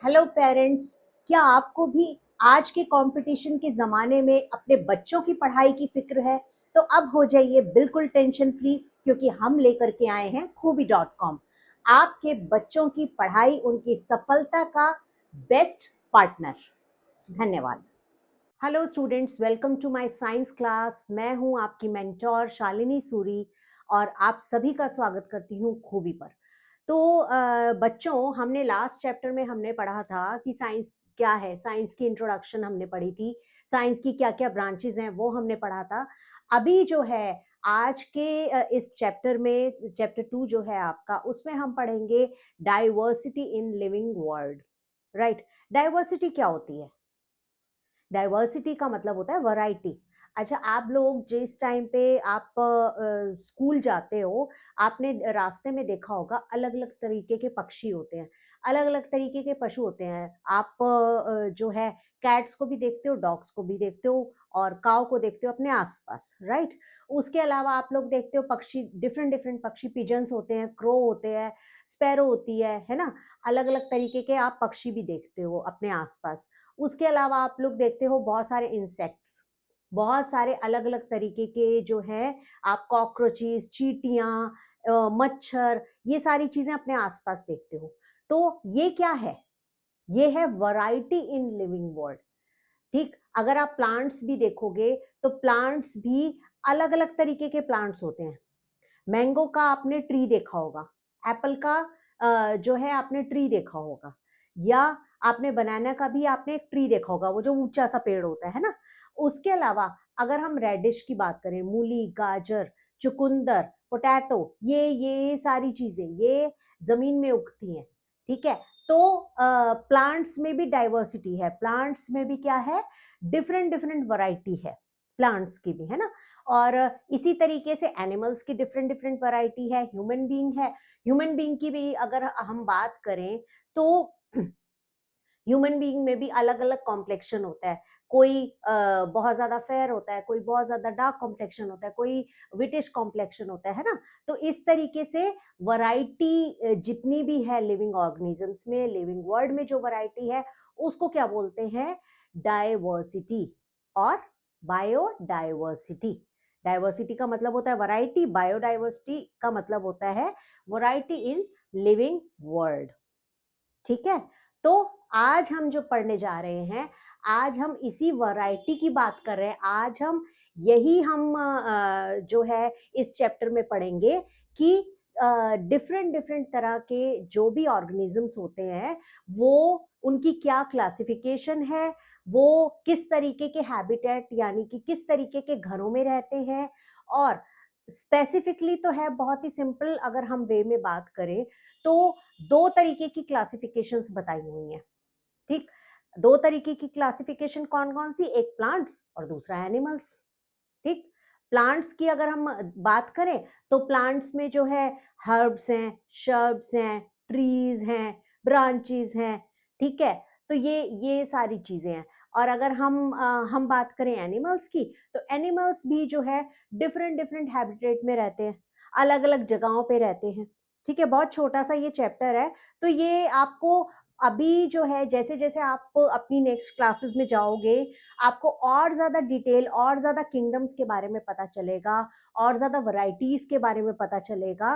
Hello parents, क्या आपको भी आज के कंपटीशन के ज़माने में अपने बच्चों की पढ़ाई की फिक्र है? तो अब हो जाइए बिल्कुल टेंशन फ्री, क्योंकि हम लेकर के आए हैं खूबी.com। आपके बच्चों की पढ़ाई उनकी सफलता का बेस्ट पार्टनर। धन्यवाद। Hello students, welcome to my science class. मैं हूं आपकी मेंटोर शालिनी सूरी और आप सभी का स्वागत करती हूं खूबी पर। तो बच्चों, हमने लास्ट चैप्टर में हमने पढ़ा था कि साइंस क्या है। साइंस की इंट्रोडक्शन हमने पढ़ी थी, साइंस की क्या क्या ब्रांचेज हैं वो हमने पढ़ा था। अभी जो है आज के इस चैप्टर में, चैप्टर 2 जो है आपका, उसमें हम पढ़ेंगे diversity in living world. Right. Diversity क्या होती है? डाइवर्सिटी का मतलब होता है वैरायटी। अच्छा, आप लोग जिस टाइम पे आप स्कूल जाते हो, आपने रास्ते में देखा होगा अलग अलग तरीके के पक्षी होते हैं, अलग अलग तरीके के पशु होते हैं। आप जो है कैट्स को भी देखते हो, डॉग्स को भी देखते हो और काऊ को देखते हो अपने आसपास। राइट। उसके अलावा आप लोग देखते हो पक्षी, डिफरेंट डिफरेंट पक्षी, पिजन्स होते हैं, क्रो होते हैं, स्पैरो होती है ना। अलग अलग तरीके के आप पक्षी भी देखते हो अपने आसपास। उसके अलावा आप लोग देखते हो बहुत सारे इंसेक्ट्स, बहुत सारे अलग अलग तरीके के जो है, आप कॉकरोचेस, चींटियां, मच्छर, ये सारी चीजें अपने आसपास देखते हो। तो ये क्या है? ये है वैरायटी इन लिविंग वर्ल्ड। ठीक। अगर आप प्लांट्स भी देखोगे तो प्लांट्स भी अलग अलग तरीके के प्लांट्स होते हैं। मैंगो का आपने ट्री देखा होगा, एप्पल का जो है आपने ट्री देखा होगा, या आपने बनाना का भी आपने एक ट्री देखा होगा, वो जो ऊंचा सा पेड़ होता है ना। उसके अलावा अगर हम रेडिश की बात करें, मूली, गाजर, चुकंदर, पोटैटो, ये सारी चीजें ये जमीन में उगती हैं। ठीक है। तो प्लांट्स में भी डाइवर्सिटी है, प्लांट्स में भी क्या है, डिफरेंट डिफरेंट वैरायटी है प्लांट्स की भी, है ना। और इसी तरीके से एनिमल्स की डिफरेंट डिफरेंट वैरायटी है, ह्यूमन बीइंग है, ह्यूमन बीइंग की भी अगर हम बात करें तो ह्यूमन बीइंग में भी अलग अलग कॉम्प्लेक्शन होता है। कोई बहुत ज्यादा फेयर होता है, कोई बहुत ज्यादा डार्क कॉम्प्लेक्शन होता है, कोई विटिश कॉम्प्लेक्शन होता है ना। तो इस तरीके से वैरायटी जितनी भी है लिविंग ऑर्गेनिजम्स में, लिविंग वर्ल्ड में जो वैरायटी है, उसको क्या बोलते हैं? डाइवर्सिटी और बायोडाइवर्सिटी। डाइवर्सिटी का मतलब होता है वैरायटी, बायोडाइवर्सिटी का मतलब होता है वैरायटी इन लिविंग वर्ल्ड। ठीक है। तो आज हम जो पढ़ने जा रहे हैं, आज हम इसी वैरायटी की बात कर रहे हैं। आज हम यही हम जो है इस चैप्टर में पढ़ेंगे कि डिफरेंट डिफरेंट तरह के जो भी ऑर्गेनिजम्स होते हैं, वो उनकी क्या क्लासिफिकेशन है, वो किस तरीके के हैबिटेट यानी कि किस तरीके के घरों में रहते हैं। और स्पेसिफिकली तो है बहुत ही सिंपल, अगर हम वे में बात करें तो दो तरीके की क्लासिफिकेशंस बताई हुई हैं। ठीक। दो तरीके की क्लासिफिकेशन कौन कौन सी? एक प्लांट्स और दूसरा एनिमल्स। ठीक। प्लांट्स की अगर हम बात करें तो प्लांट्स में जो है हर्ब्स हैं, शर्ब्स हैं, ट्रीज हैं, ब्रांचेस हैं। ठीक है। तो ये सारी चीजें हैं। और अगर हम बात करें एनिमल्स की, तो एनिमल्स भी जो है डिफरेंट डिफरेंट हैबिटेट में रहते हैं, अलग अलग जगहों पे रहते हैं। ठीक है। बहुत छोटा सा ये चैप्टर है, तो ये आपको अभी जो है, जैसे जैसे आप अपनी नेक्स्ट क्लासेस में जाओगे, आपको और ज्यादा डिटेल, और ज्यादा किंगडम्स के बारे में पता चलेगा, और ज्यादा वैरायटीज के बारे में पता चलेगा।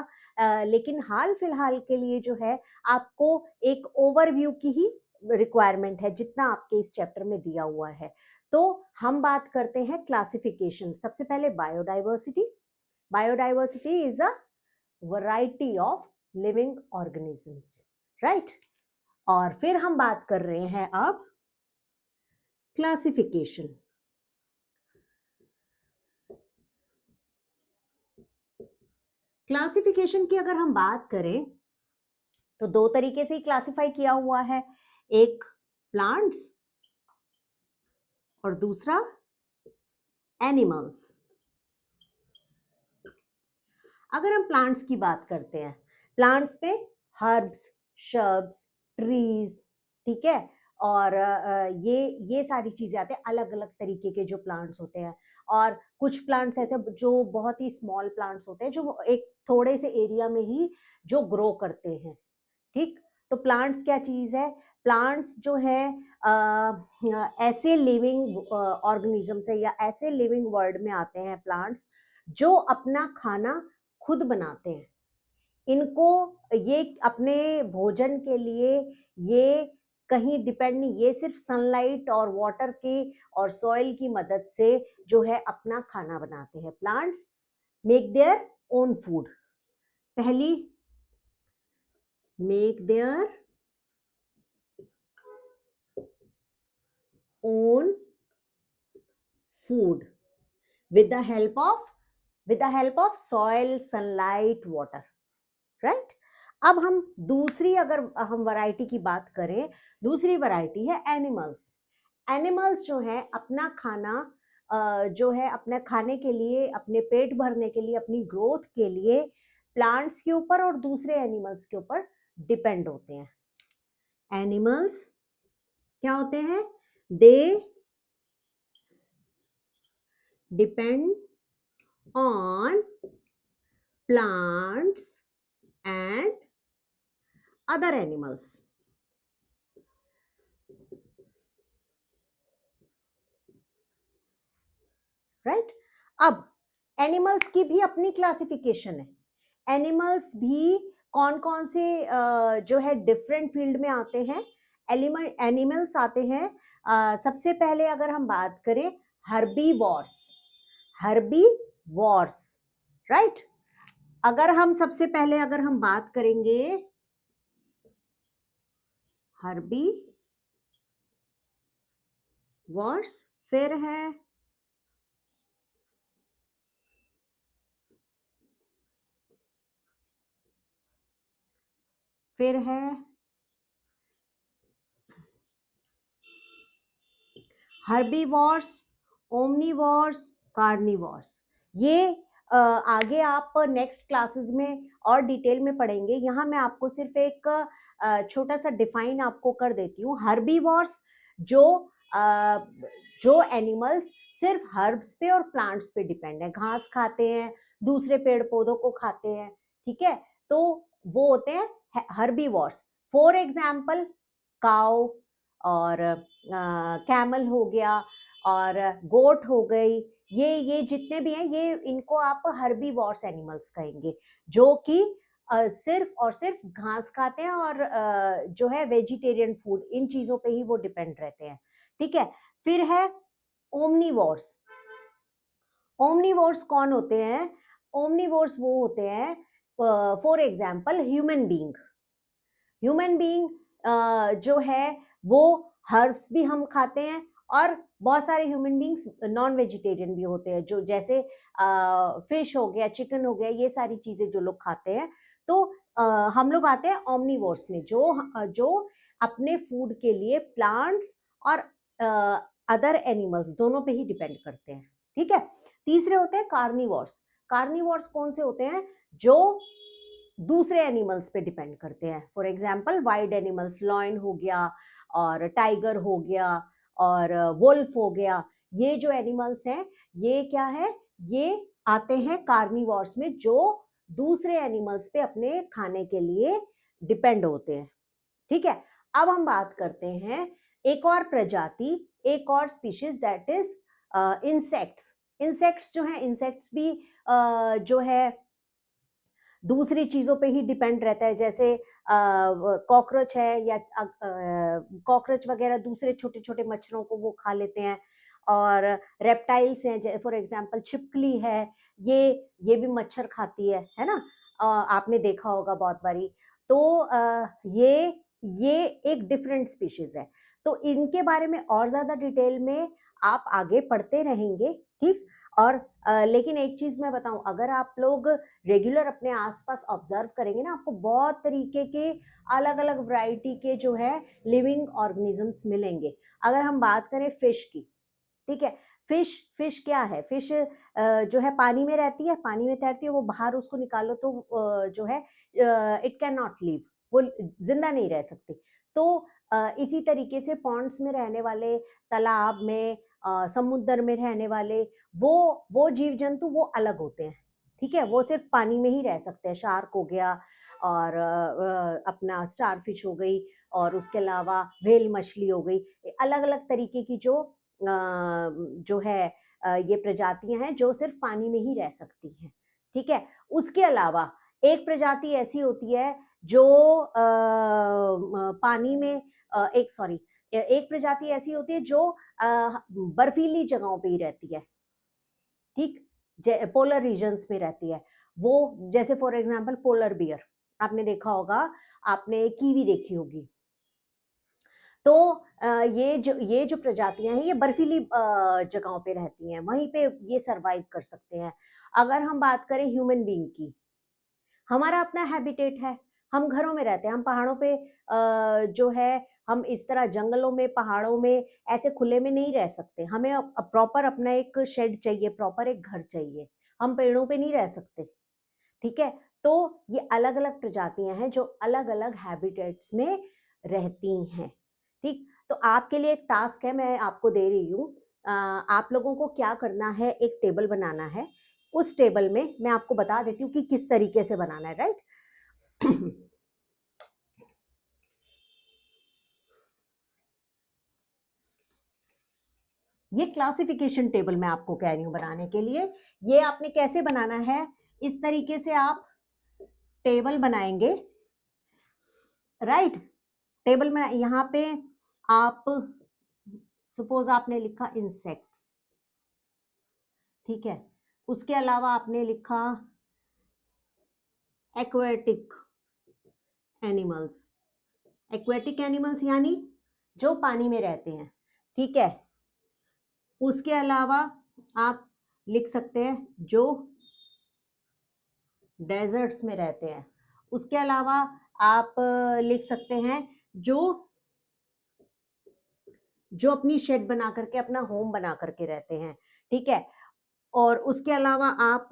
लेकिन हाल फिलहाल के लिए जो है, आपको एक ओवरव्यू की ही रिक्वायरमेंट है, जितना आपके इस चैप्टर में दिया हुआ है। तो हम बात करते हैं क्लासिफिकेशन। सबसे पहले biodiversity. Biodiversity is a variety of living organisms. Right. और फिर हम बात कर रहे हैं अब क्लासिफिकेशन। क्लासिफिकेशन की अगर हम बात करें तो दो तरीके से क्लासिफाई किया हुआ है, एक प्लांट्स और दूसरा एनिमल्स। अगर हम प्लांट्स की बात करते हैं, प्लांट्स में हर्ब्स, शर्ब्स, ट्रीज, ठीक है, और ये सारी चीजें आते हैं, अलग अलग तरीके के जो प्लांट्स होते हैं। और कुछ प्लांट्स ऐसे जो बहुत ही स्मॉल प्लांट्स होते हैं, जो एक थोड़े से एरिया में ही जो ग्रो करते हैं। ठीक। तो प्लांट्स क्या चीज है? प्लांट्स जो है ऐसे लिविंग ऑर्गेनिज्म से या ऐसे लिविंग वर्ल्ड में आते हैं प्लांट्स जो अपना खाना खुद बनाते हैं। इनको ये अपने भोजन के लिए ये कहीं डिपेंड नहीं, ये सिर्फ सनलाइट और वाटर की और सॉइल की मदद से जो है अपना खाना बनाते हैं। Plants make their own food. पहली, make their own food with the help of soil, sunlight, water, right? अब हम दूसरी, अगर हम वैरायटी की बात करें, दूसरी वैरायटी है एनिमल्स। एनिमल्स जो है अपना खाना जो है अपने खाने के लिए, अपने पेट भरने के लिए, अपनी ग्रोथ के लिए प्लांट्स के ऊपर और दूसरे एनिमल्स के ऊपर डिपेंड होते हैं। एनिमल्स क्या होते हैं? They depend on plants and other animals, right? अब एनिमल्स की भी अपनी क्लासिफिकेशन है। एनिमल्स भी कौन कौन से जो है डिफरेंट फील्ड में आते हैं। एनिमल्स आते हैं, सबसे पहले अगर हम बात करें हर्बीवॉर्स, हर्बीवॉर्स, राइट? अगर हम सबसे पहले अगर हम बात करेंगे हर्बीवॉर्स, फिर है हर्बीवॉर्स, ओमनीवॉर्स, कार्निवॉर्स। ये आगे आप नेक्स्ट क्लासेस में और डिटेल में पढ़ेंगे। यहाँ मैं आपको सिर्फ एक छोटा सा डिफाइन आपको कर देती हूँ। हर्बीवॉर्स जो एनिमल्स सिर्फ हर्ब्स पे और प्लांट्स पे डिपेंड है, घास खाते हैं, दूसरे पेड़ पौधों को खाते हैं, ठीक है, तो वो होते हैं हर्बीवॉर्स। फॉर एग्जाम्पल काउ और कैमल हो गया और गोट हो गई, ये जितने भी हैं, ये इनको आप हर्बीवॉर्स एनिमल्स कहेंगे, जो कि सिर्फ और सिर्फ घास खाते हैं और जो है वेजिटेरियन फूड, इन चीजों पे ही वो डिपेंड रहते हैं, ठीक है। फिर है ओमनीवोर्स। ओमनीवोर्स कौन होते हैं? ओमनीवोर्स वो होते हैं, फॉर एग्जाम्पल ह्यूमन बीइंग जो है वो हर्ब्स भी हम खाते हैं और बहुत सारे ह्यूमन बीइंग्स नॉन वेजिटेरियन भी होते हैं, जो जैसे फिश हो गया, चिकन हो गया, ये सारी चीजें जो लोग खाते हैं। तो हम लोग आते हैं ओमनीवोर्स में, जो अपने फूड के लिए प्लांट्स और अदर एनिमल्स दोनों पे ही डिपेंड करते हैं, ठीक है। तीसरे होते हैं कार्निवोर्स। कार्निवोर्स कौन से होते हैं? जो दूसरे एनिमल्स पे डिपेंड करते हैं। For example wild animals, lion हो गया और टाइगर हो गया और वुल्फ हो गया, ये जो एनिमल्स हैं ये क्या है? ये आते हैं कार्निवोर्स में, जो दूसरे एनिमल्स पे अपने खाने के लिए डिपेंड होते हैं, ठीक है। अब हम बात करते हैं एक और प्रजाति, एक और species, that is insects. Insects जो है, इंसेक्ट्स भी जो है दूसरी चीजों पे ही डिपेंड रहता है, जैसे कॉकरोच है या कॉकरोच वगैरह दूसरे छोटे छोटे मच्छरों को वो खा लेते हैं। और रेप्टाइल्स हैं, फॉर एग्जांपल छिपकली है, ये भी मच्छर खाती है ना, आपने देखा होगा बहुत बारी। तो ये एक डिफरेंट स्पीशीज है। तो इनके बारे में और ज्यादा डिटेल में आप आगे पढ़ते रहेंगे, ठीक। और लेकिन एक चीज मैं बताऊं, अगर आप लोग रेगुलर अपने आसपास ऑब्जर्व करेंगे ना, आपको बहुत तरीके के अलग अलग वैरायटी के जो है लिविंग ऑर्गेनिजम्स मिलेंगे। अगर हम बात करें फिश की, ठीक है, फिश क्या है? फिश जो है पानी में रहती है, पानी में तैरती है, वो बाहर उसको निकालो तो जो है इट कैन नॉट लिव, वो जिंदा नहीं रह सकती। तो इसी तरीके से पॉन्ड्स में रहने वाले, तालाब में, समुद्र में रहने वाले वो जीव जंतु वो अलग होते हैं, ठीक है, वो सिर्फ पानी में ही रह सकते हैं। शार्क हो गया और अपना स्टारफिश हो गई, और उसके अलावा व्हेल मछली हो गई। अलग अलग तरीके की जो है ये प्रजातियां हैं जो सिर्फ पानी में ही रह सकती हैं, ठीक है। उसके अलावा एक प्रजाति ऐसी होती है जो पानी में एक प्रजाति ऐसी होती है जो बर्फीली जगहों पे ही रहती है, ठीक, पोलर रीजन्स में रहती है वो। जैसे फॉर एग्जांपल पोलर बियर आपने देखा होगा, आपने कीवी देखी होगी। तो ये जो प्रजातियां हैं ये बर्फीली जगहों पे रहती हैं, वहीं पे ये सरवाइव कर सकते हैं। अगर हम बात करें ह्यूमन बीइंग की, हमारा अपना हैबिटेट है, हम घरों में रहते हैं, हम पहाड़ों पे जो है हम इस तरह जंगलों में, पहाड़ों में ऐसे खुले में नहीं रह सकते। हमें प्रॉपर अपना एक शेड चाहिए, प्रॉपर एक घर चाहिए, हम पेड़ों पे नहीं रह सकते, ठीक है। तो ये अलग अलग प्रजातियां हैं जो अलग अलग हैबिटेट्स में रहती हैं, ठीक। तो आपके लिए एक टास्क है, मैं आपको दे रही हूँ। आप लोगों को क्या करना है, एक टेबल बनाना है। उस टेबल में मैं आपको बता देती हूँ कि किस तरीके से बनाना है, राइट। ये क्लासिफिकेशन टेबल मैं आपको कह रही हूं बनाने के लिए। ये आपने कैसे बनाना है, इस तरीके से आप टेबल बनाएंगे, राइट। टेबल में यहां पे आप सपोज आपने लिखा इंसेक्ट्स, ठीक है। उसके अलावा आपने लिखा एक्वेटिक एनिमल्स, एक्वेटिक एनिमल्स यानी जो पानी में रहते हैं, ठीक है। उसके अलावा आप लिख सकते हैं जो डेजर्ट्स में रहते हैं। उसके अलावा आप लिख सकते हैं जो जो अपनी शेड बना करके, अपना होम बना करके रहते हैं, ठीक है। और उसके अलावा आप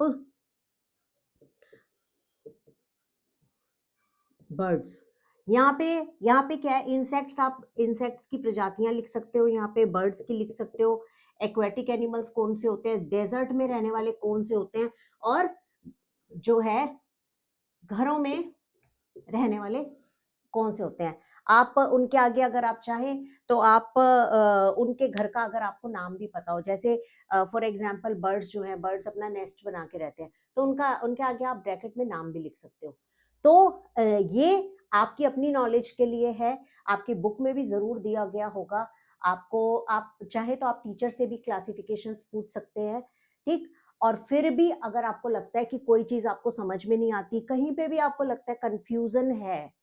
बर्ड्स, यहाँ पे क्या है, इंसेक्ट्स, आप इंसेक्ट्स की प्रजातियां लिख सकते हो, यहाँ पे बर्ड्स की लिख सकते हो, एक्वेटिक एनिमल्स कौन से होते हैं, डेजर्ट में रहने वाले कौन से होते हैं, और जो है घरों में रहने वाले कौन से होते हैं। आप उनके आगे अगर आप चाहें तो आप उनके घर का अगर आपको नाम भी पता हो, जैसे फॉर एग्जांपल बर्ड्स जो है, बर्ड्स अपना नेस्ट बना के रहते हैं, तो उनके आगे आप ब्रैकेट में नाम भी लिख सकते हो। तो ये आपकी अपनी नॉलेज के लिए है, आपकी बुक में भी जरूर दिया गया होगा आपको। आप चाहे तो आप टीचर से भी क्लासिफिकेशंस पूछ सकते हैं, ठीक। और फिर भी अगर आपको लगता है कि कोई चीज आपको समझ में नहीं आती, कहीं पे भी आपको लगता है कंफ्यूजन है,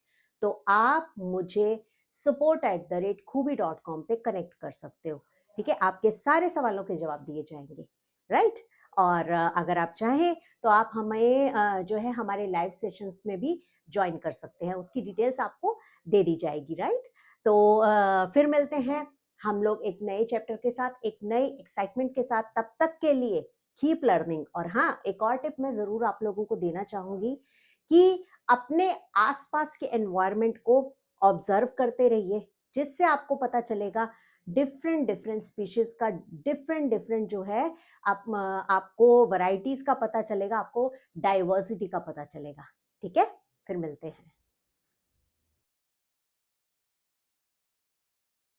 तो आप मुझे support@खूबी.com पे कनेक्ट कर सकते हो, ठीक है। आपके सारे सवालों के जवाब दिए जाएंगे, राइट। और अगर आप चाहें तो आप हमें जो है हमारे लाइव सेशंस में भी ज्वाइन कर सकते हैं, उसकी डिटेल्स आपको दे दी जाएगी, राइट। तो फिर मिलते हैं हम लोग एक नए चैप्टर के साथ, एक नए एक्साइटमेंट के साथ। तब तक के लिए कीप लर्निंग। और हाँ, एक और टिप मैं जरूर आप लोगों को देना चाहूंगी कि अपने आसपास के एनवायरनमेंट को ऑब्जर्व करते रहिए, जिससे आपको पता चलेगा डिफरेंट डिफरेंट स्पीशीज का, डिफरेंट डिफरेंट जो है आपको वैरायटीज का पता चलेगा, आपको डाइवर्सिटी का पता चलेगा, ठीक है। फिर मिलते हैं।